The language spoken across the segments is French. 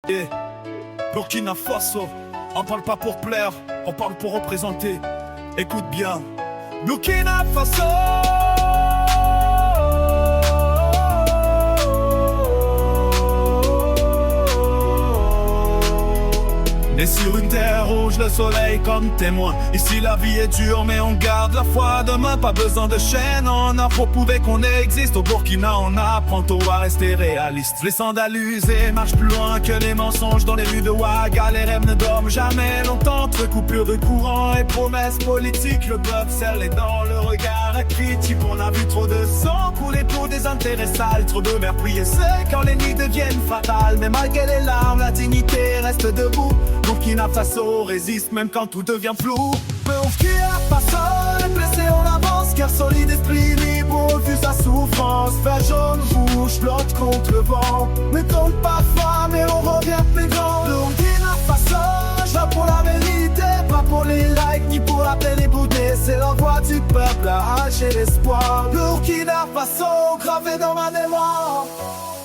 Yeah. Burkina Faso, on parle pas pour plaire, on parle pour représenter. Écoute bien. Burkina Faso. Né sur une terre rouge, le soleil comme témoin. Ici la vie est dure mais on garde la foi. Demain pas besoin de chaîne en or pour prouver qu'on existe. Au Burkina on apprend tôt à rester réaliste. Les sandales usées marchent plus loin que les mensonges. Dans les rues de Ouaga les rêves ne dorment jamais longtemps. Entre coupures de courant et promesses politiques, le peuple serre les dents, le regard est critique. On a vu trop de sang couler pour des intérêts sales. Trop de mères prier c'est quand les nuits deviennent fatales. Mais malgré les larmes, la dignité reste debout. Burkina Faso résiste même quand tout devient flou. Burkina Faso est blessé, on avance car solide esprit libre, on refuse la souffrance. Vert, jaune, rouge, flotte contre le vent. Mais compte parfois, mais on revient plus grand. Burkina Faso, je vais pour la vérité, pas pour les likes ni pour la peine éboudée. C'est la voix du peuple, arracher l'espoir. Burkina Faso, gravé dans ma mémoire.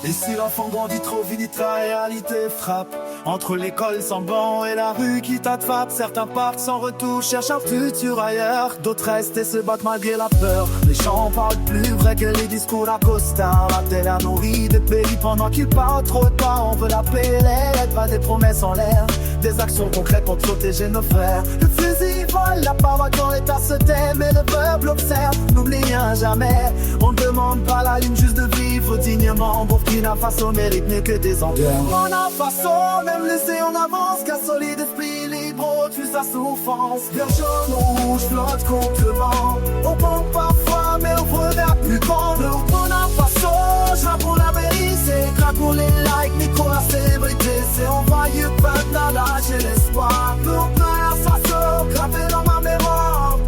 Et si l'enfant grandit trop vite, la réalité frappe. Entre l'école sans banc et la rue qui t'attrape. Certains partent sans retour, cherchent un futur ailleurs. D'autres restent et se battent malgré la peur. Les gens parlent plus vrai que les discours à costard. La télé a nourri des pays pendant qu'ils parlent trop tard. On veut la paix, l'aide, pas des promesses en l'air. Des actions concrètes pour protéger nos frères. Le fusil vole, la parole quand l'État se tait. Mais le peuple observe, n'oublie rien jamais. On ne demande pas la lune, juste de vivre dignement. Burkina Faso mérite mieux que des enterres. Burkina Faso, même laissé on avance. Car solide esprit libre, on refuse la souffrance. Vert, jaune, rouge, flotte contre le vent. On pompe parfois, mais on revient plus grand. Burkina Faso, je pour la mairie. C'est grave pour les likes, mais pour la célébrité. C'est envoyé peuple, j'ai l'espoir. Burkina Faso, gravé dans ma mémoire.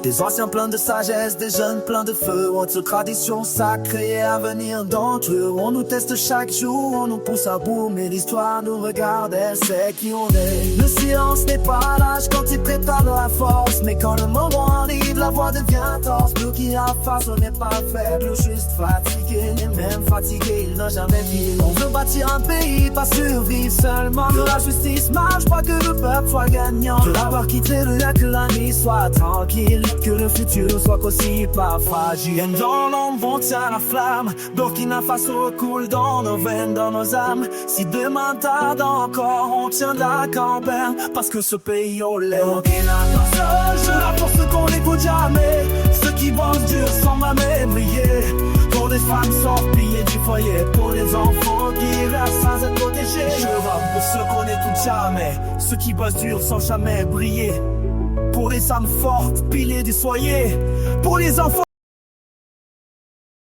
Des anciens pleins de sagesse, des jeunes pleins de feu. Entre traditions sacrées et avenir d'entre eux. On nous teste chaque jour, on nous pousse à bout. Mais l'histoire nous regarde, elle sait qui on est. Le silence n'est pas l'âge quand il prépare la force. Mais quand le moment arrive, la voix devient torse. Burkina Faso n'est pas faible, juste fatigué. Et même fatigué, il n'a jamais dit. On veut bâtir un pays, pas survivre seulement. Que la justice marche, pas que le peuple soit gagnant. Que la peur quitte les rues, que la nuit soit tranquille. Que le futur soit aussi pas fragile. Et dans l'ombre on tient la flamme. Burkina Faso coule dans nos veines, dans nos âmes. Si demain tarde encore, on tient de la campagne. Parce que ce pays on l'aime. Burkina Faso, je là pour ceux qu'on n'écoute jamais. Ceux qui bossent dur sans jamais briller. Pour les femmes sorties du foyer. Pour les enfants qui restent sans être protégés. Je rappe pour ceux qu'on n'écoute jamais. Ceux qui bossent dur sans jamais briller. Pour les âmes fortes, piliers du foyer. Pour les enfants